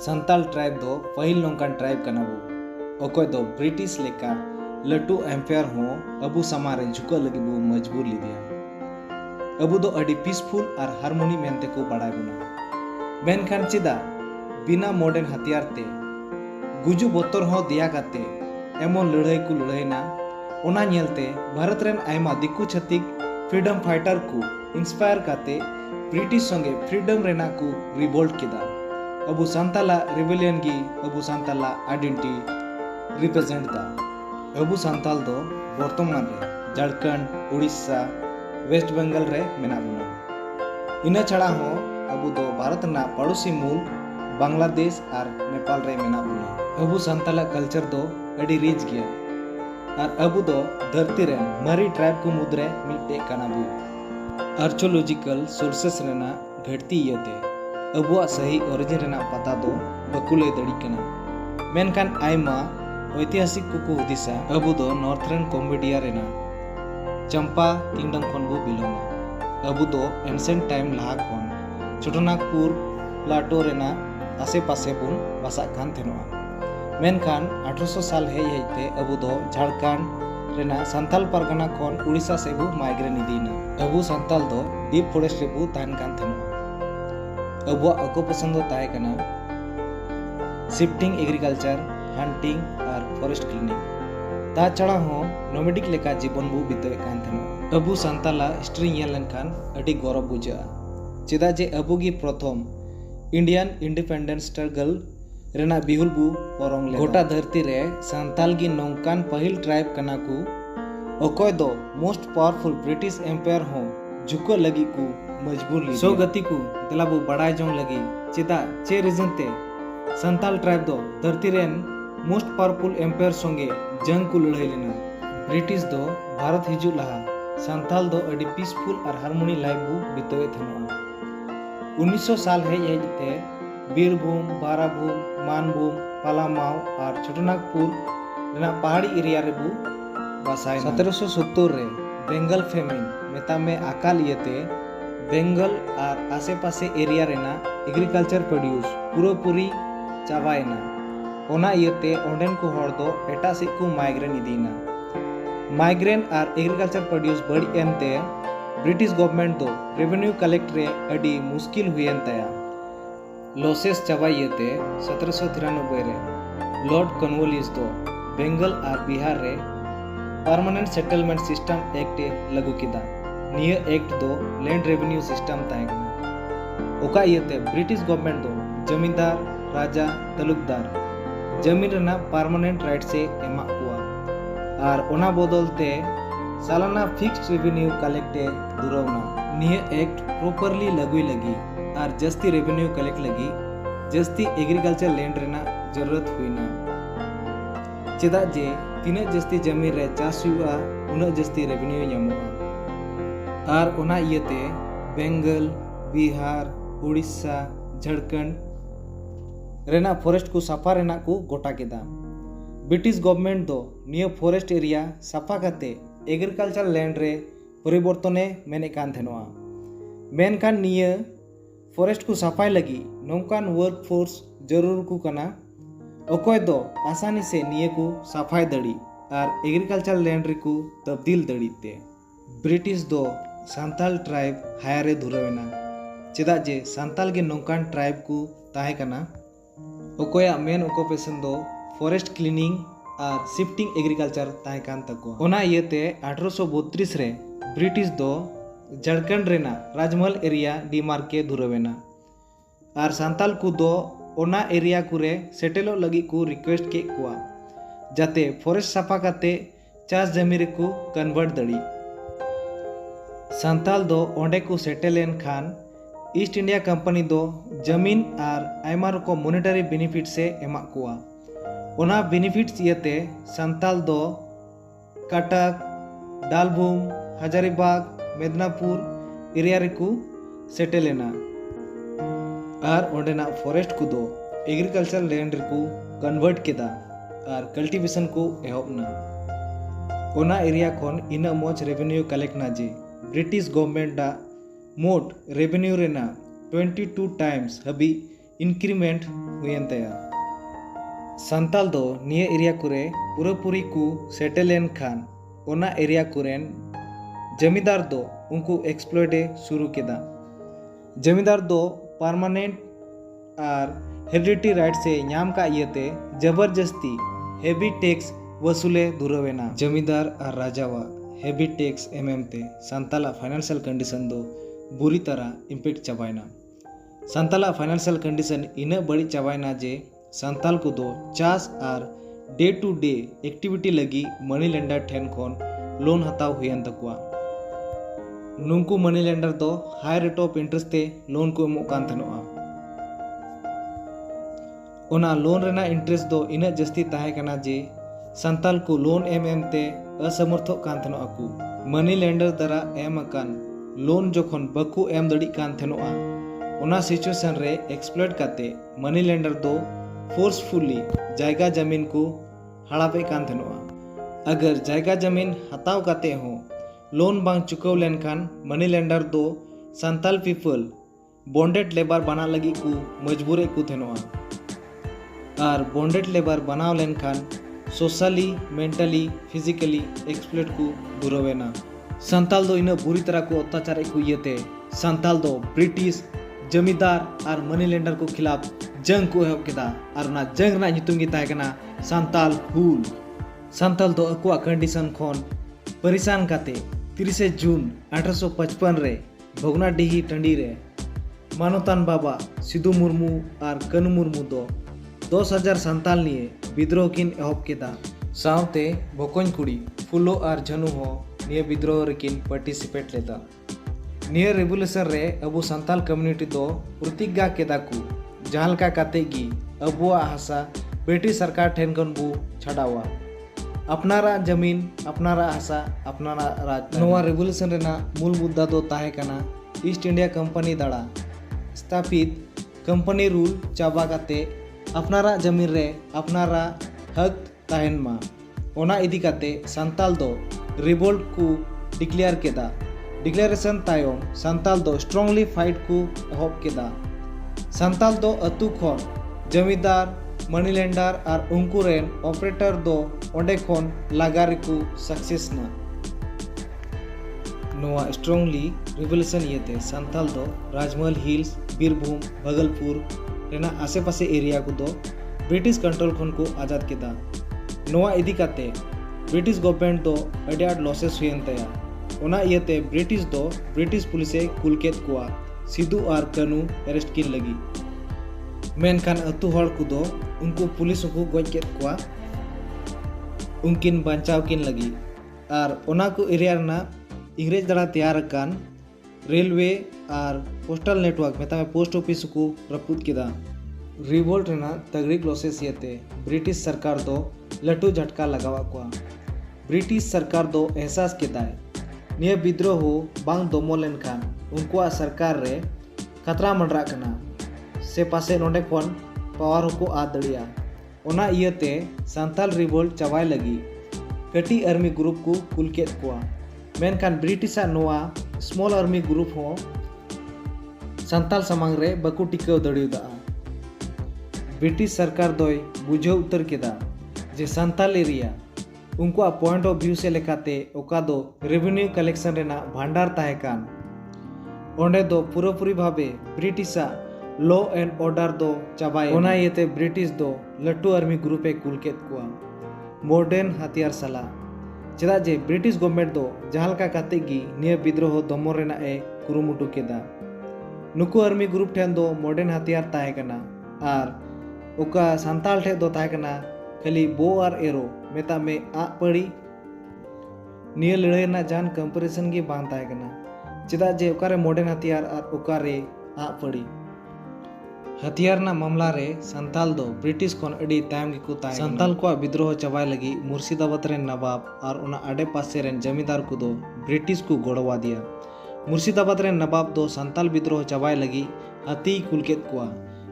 Santal tribe दो पहिल नोंकान tribe कनाबू अकोय दो ब्रिटिश लेका लटू एम्पायर हो अबू समारे झुका लगी बू मजबूर लिदिया अबू दो अडी पीसफुल और हारमोनी मेनते को बड़ाय बुना मेनखान चिदा बिना मॉडर्न हथियार ते गुजु बोतर हो दिया काते एमन लड़ाई को लड़ाईना ओना नेलते भारत रेन आयमा दिकु छतिक फ्रीडम फाइटर को इंस्पायर काते ब्रिटिश संगे फ्रीडम रेना को रिवोल्ट किदा अबू सांताला रिबेलियन की अबू सांताला आइडेंटिटी रिप्रेजेंट दा अबू सांताल दो वर्तमान रे झारखंड उड़ीसा वेस्ट बंगाल रे मेना बुना इना छड़ा हो अबू दो भारत ना पड़ोसी मूल बांग्लादेश और नेपाल रे मेना बुना अबू सांताला कल्चर दो अडी रिच गया और अबू दो धरती रे मरी ट्राइब को मुद्रे मिटे कनाबू आर्कियोलॉजिकल सोर्सेस रेना घटती यते अबुआ सही ओरिजिन रेना पता दो बकुले दड़ी कना मेनखान आयमा ऐतिहासिक को हुदिसा अबू दो नॉर्थर्न कॉम्बोडिया रेना चंपा किंगडम खन बो बिलोंगा अबू दो एंसेंट टाइम लहा खन छोटनागपुर प्लाटो रेना आसे पासे बुन बसा कान थेनोआ मेनखान 1800 साल हे हेते अबू दो झारखंड रेना संथाल परगना खन उड़ीसा से बो माइग्रेन इदीना अबू संथाल दो डीप फॉरेस्ट रे बो तान कान थेनोआ अबुआ ऑक्यूपेशन दो ताहे कना शिफ्टिंग एग्रीकल्चर हंटिंग और फॉरेस्ट क्लीनिंग ता छड़ा हो नोमेडिक लेका जीवन बो बितावे कान थेनो अबू सांताला हिस्ट्री येल लेनखान अडी गौरव बुझा चेदा जे अबू गी प्रथम इंडियन इंडिपेंडेंस स्ट्रगल रेना बिहुल बु परंग ले गोटा धरती रे सांताल गी नौकान पहिल ट्राइब कना को अकोय दो मोस्ट पावरफुल ब्रिटिश एम्पायर हो झुको लगी को मजबूर ली सो गति को तेलाबू बड़ाई जोंग लगी चेदा चे रीजन ते संताल ट्राइब दो धरती रेन मोस्ट पावरफुल एम्पायर संगे जंग को लड़ाई लेना ब्रिटिश दो भारत हिजू लहा संताल दो अडी पीसफुल और हारमोनी लाइफ बू बितवे थनोआ 1900 साल है ये ते बीरभूम बाराभूम मानभूम पालामाव और छोटनागपुर रेना पहाड़ी एरिया रे बू बसाय 1770 रे बेंगल फेमिन मेता में अकाल इयते बेंगल और आसे पासे एरिया रेना एग्रीकल्चर प्रोड्यूस पूरी चाबायना ओना इयते ओंडेन को हर दो एटा से को माइग्रेन इदीना माइग्रेन और एग्रीकल्चर प्रोड्यूस बड़ी एनते ब्रिटिश गवर्नमेंट दो रेवेन्यू कलेक्ट रे अडी मुश्किल हुएन तया लॉसेस चाबाइयते 1793 रे लॉर्ड कॉर्नवालिस दो बेंगल और बिहार रे परमानेंट सेटलमेंट सिस्टम एक्ट लागू किदा निय एक्ट दो लैंड रेवेन्यू सिस्टम ताहेगना ओका इयते ब्रिटिश गवर्नमेंट दो जमींदार राजा तलुकदार जमीन रेना परमानेंट राइट से एमा कुआ और ओना बदलते सालाना फिक्स्ड रेवेन्यू कलेक्टे दुरवना निय एक्ट प्रॉपरली लागू लगी और जस्ती रेवेन्यू कलेक्ट लगी जस्ती एग्रीकल्चर लैंड रेना जरूरत हुईना चेदा जे तीना जस्ती जमीन रे चाष हुआ उना जस्ती रेवेन्यू ᱧᱟᱢᱚᱜᱼᱟ और ओना इयते बेंगल बिहार उड़ीसा झारखंड रेना फॉरेस्ट को सफा रेना को गोटा केदा ब्रिटिश गवर्नमेंट दो निय फॉरेस्ट एरिया सफा काते एग्रीकल्चर लैंड रे परिवर्तने मेने कान थेनोआ मेनखान निय फॉरेस्ट को सफाई लगी नौकान वर्क फोर्स जरूर को कना अकोय दो आसानी से निये को सफाई दड़ी और एग्रीकल्चर लैंड रे को तब्दील दड़ीते ब्रिटिश दो सांताल ट्राइब हायरे धुरवेना चेदा जे सांताल के नौकान ट्राइब को ताहे कना अकोया मेन ऑक्यूपेशन दो फॉरेस्ट क्लीनिंग और शिफ्टिंग एग्रीकल्चर ताहे कान तको ओना इयते 1832 रे ब्रिटिश दो झारखंड रेना राजमहल एरिया डीमार्क के धुरवेना और सांताल को दो ओना एरिया कुरे सेटेलो लगी को रिक्वेस्ट के कुआ जाते फॉरेस्ट सफा काते चास जमीन को कन्वर्ट दड़ी सांताल दो ओंडे को सेटेल एन खान ईस्ट इंडिया कंपनी दो जमीन और आयमा रकम मॉनेटरी बेनिफिट से एमा कुआ ओना बेनिफिट्स इयते सांताल दो कटक डालभूम हजारीबाग मेदनापुर एरिया रे को सेटेल एना और ओंडेना फॉरेस्ट को दो एग्रीकल्चर लैंड को कन्वर्ट केदा और कल्टीवेशन को एहबना ओना एरिया खन इना मोच रेवेन्यू कलेक्ट ना जे ब्रिटिश गवर्नमेंट मोट रेवेन्यू रेना 22 टाइम्स हबी इंक्रीमेंट हुएन तया संताल दो निया एरिया कुरे पूरापूरी को सेटल लेन खान ओना एरिया कुरेन जमींदार दो उनको एक्सप्लॉइटे शुरू केदा जमींदार दो परमानेंट और हेरिडिटी राइट से नाम का इयते जबरदस्ती हेवी टैक्स वसूले दुरवेना जमींदार और राजावा हेवी टैक्स एमएमते संताला फाइनेंशियल कंडीशन दो बुरी तरह इम्पेक्ट चाबायना संताला फाइनेंशियल कंडीशन इन बड़ी चाबायना जे संताल को दो चास और डे टू डे एक्टिविटी लगी मनी लेंडर ठेन खोन लोन हताव हुयन तकुआ नुंकु मनी लेंडर दो हाई रेट ऑफ इंटरेस्ट ते लोन को एमोग कान तहनोआ ओना लोन रेना इंटरेस्ट दो इन जस्ती ताहे कना जे संताल को लोन एम ते असमर्थो कान तहनोआ को मनी लेंडर द्वारा एम अकान लोन जोखन बकु एम दड़ी कान तहनोआ ओना सिचुएशन रे एक्सप्लॉइट काते मनी लेंडर दो फोर्सफुली जायगा जमीन को हड़ापे कान तहनोआ अगर जायगा जमीन हताव काते हो लोन बांग चुकाव लेनखान मनी लेंडर दो संताल पीपल बॉन्डेड लेबर बना लगी को मजबूरे को थेनोआ और बॉन्डेड लेबर बनाव लेनखान सोशली मेंटली फिजिकली एक्सप्लॉइट को दुरवेना संताल दो इन बुरी तरह को अत्याचार को इयते संताल दो ब्रिटिश जमींदार और मनी लेंडर को खिलाफ जंग को एहब केदा और ना जंग ना नितुम गी ताहे कना संताल हुल संताल दो अकुआ कंडीशन खोन परेशान काते 30 जून 1855 रे भोगनाडीही टंडी रे मानोतान बाबा सिदू मुर्मू और कनु मुर्मू दो 10,000 संताल निये विद्रोह किन एहब केदा सावते भोकोन कुड़ी फुलो और झनु हो निये विद्रोह रेकिन पार्टिसिपेट लेदा निये रेवोल्यूशन रे अबु संताल कम्युनिटी दो प्रतिज्ञा केदा को जहालका काते गी अबुआ हासा ब्रिटिश सरकार ठेन खन बु छाड़ावा अपनारा जमीन अपनारा हासा अपनारा राज नोवा रेवोल्यूशन रेना मूल मुद्दा दो ताहे कना ईस्ट इंडिया कंपनी दाड़ा स्थापित कंपनी रूल चाबा काते अपनारा जमीन रे अपनारा हक ताहेन मा ओना इदी काते संताल दो रिवोल्ट को डिक्लेयर केदा डिक्लेरेशन तायम संताल दो स्ट्रांगली फाइट को एहब केदा संताल दो अतु खोन जमींदार मनी लेंडर और उनको रेन ऑपरेटर दो ओंडे खोन लागारी को सक्सेस ना नोआ स्ट्रांगली रिवोल्यूशन येते संताल दो राजमहल हिल्स बीरभूम भागलपुर रेना आसे पासे एरिया को दो ब्रिटिश कंट्रोल खोन को आजाद केदा नोआ इदी काते ब्रिटिश गवर्नमेंट दो अडी आड लॉसेस हुयन तया ओना इयते ब्रिटिश दो ब्रिटिश पुलिसे कुलकेत कुआ सिदू और कनु अरेस्ट किन लगी मेनखान अतु हड़ को दो उनको पुलिस को गज केत कुआ उनकिन बचाव किन लगी और ओना को एरिया ना इंग्रेज द्वारा तैयार कान रेलवे और पोस्टल नेटवर्क मेता पोस्ट ऑफिस को रपूद केदा रिवोल्ट रेना तगड़ी लॉसेस येते ब्रिटिश सरकार दो लटू झटका लगावा कुआ ब्रिटिश सरकार दो एहसास केदा निये विद्रोह हो बांग दमो लेनखान उनको सरकार रे खतरा मंडरा कना से पासे नोंडे खोन पावर को आद दड़िया ओना इयते संताल रिवोल्ट चावाय लगी कटी आर्मी ग्रुप को कुलकेत कुआ मेनखान ब्रिटिशा नोआ स्मॉल आर्मी ग्रुप हो संताल समांग रे बकु टिकाव दड़ियुदा ब्रिटिश सरकार दोय बुझाव उतर केदा जे संताल एरिया उनको पॉइंट ऑफ व्यू से लेकाते ओका दो रेवेन्यू कलेक्शन रेना भांडार ताहे कान ओंडे दो पूरापूरी भावे ब्रिटिशा लॉ एंड ऑर्डर दो चाबाय ओना येते ब्रिटिश दो लट्टू आर्मी ग्रुपे कुलकेत कुआ मॉडर्न हथियार सला चेदा जे ब्रिटिश गवर्नमेंट दो जहालका काते गी निय विद्रोह दमो रेना ए कुरुमुटु केदा नुकु आर्मी ग्रुप ठेन दो मॉडर्न हथियार ताहे कना आर ओका संताल ठे दो ताहे कना खाली बो और एरो मेता में आ पड़ी निय लड़ाई ना जान कंपैरिजन गी बांग ताहे कना चेदा जे ओकारे मॉडर्न हथियार और ओकारे आ पड़ी हथियार ना मामला रे संताल दो ब्रिटिश कोन अडी तायम गी को ताहे संताल को विद्रोह चबाय लगी मुर्शिदाबाद रे नवाब और उना आडे पासे रेन जमींदार को दो ब्रिटिश को गोड़वा दिया मुर्शिदाबाद रे नवाब दो संताल विद्रोह चबाय लगी हाथी कुलकेत कुआ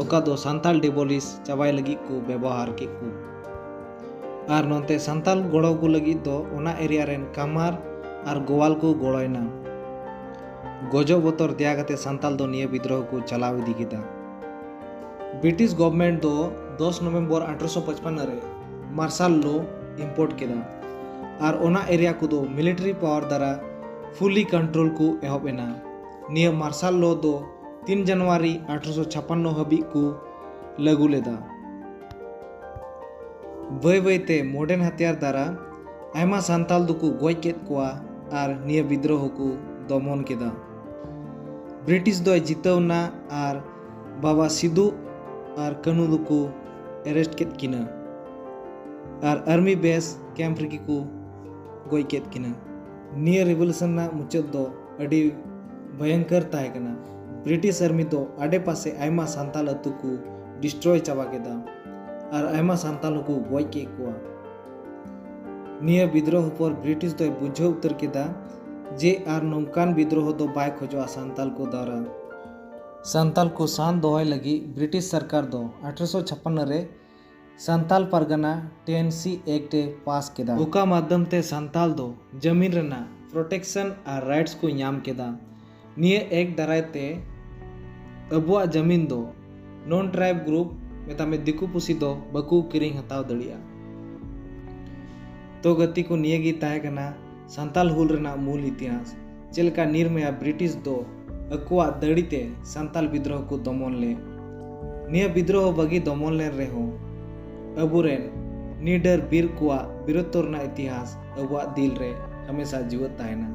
ओका दो संताल डिबोलिस चबाय लगी को व्यवहार के को और नोते संताल गोड़ो को लगी दो उना एरिया रेन कामार और गोवाल को गोड़ोयना गजो बोतर दिया गते संताल दो निये विद्रोह को चलाव इदी केदा ब्रिटिश गवर्नमेंट दो 10 नवंबर 1855 रे मार्शल लॉ इंपोर्ट केदा और ओना एरिया को दो मिलिट्री पावर द्वारा फुली कंट्रोल को एहब एना। निया मार्शल लॉ दो 3 जनवरी 1856 हबी को लागू लेदा। बय बयते मॉडर्न हथियार द्वारा आयमा सांताल दुकु गोय केद कोआ और निया विद्रोह को दमन केदा। ब्रिटिश दो जितवना और बाबा सिद्धू और कानू दुकु अरेस्ट केद किना और आर्मी बेस कैंप रेगी को गोय केद किना। निया रिवोल्यूशन ना मुचाद दो अडी भयंकर ताहे कना। ब्रिटिश आर्मी दो आडे पासे आयमा सांताल अतु को डिस्ट्रॉय चाबा केदा और आयमा सांताल को गोय के कोआ। निया विद्रोह पर ब्रिटिश दो बुझाव उतर केदा जे आर नौकान विद्रोह दो बाय खोजवा सांताल को द्वारा। सांताल को शांत दोहाय लगी ब्रिटिश सरकार दो 1856 रे सांताल परगना टेनेसी एक्ट पास केदा। ओका माध्यम ते सांताल दो जमीन रेना प्रोटेक्शन और राइट्स को नाम केदा। निया एक दाराय ते अबुआ जमीन दो नॉन ट्राइब ग्रुप मेतामे दिकु पुसी दो बकु किरिंग हताव दड़िया। तो गति को नियगी ताहे कना सांताल हुल रेना मूल इतिहास चलका निर्मया ब्रिटिश दो अकुआ दड़ीते सांताल विद्रोह को दमन ले। निया विद्रोह बगी दमन ले रेहो अबुरेन निडर बीर कुआ बीरत्व रेना इतिहास अबुआ दिल रे हमेशा जीवत ताहेना।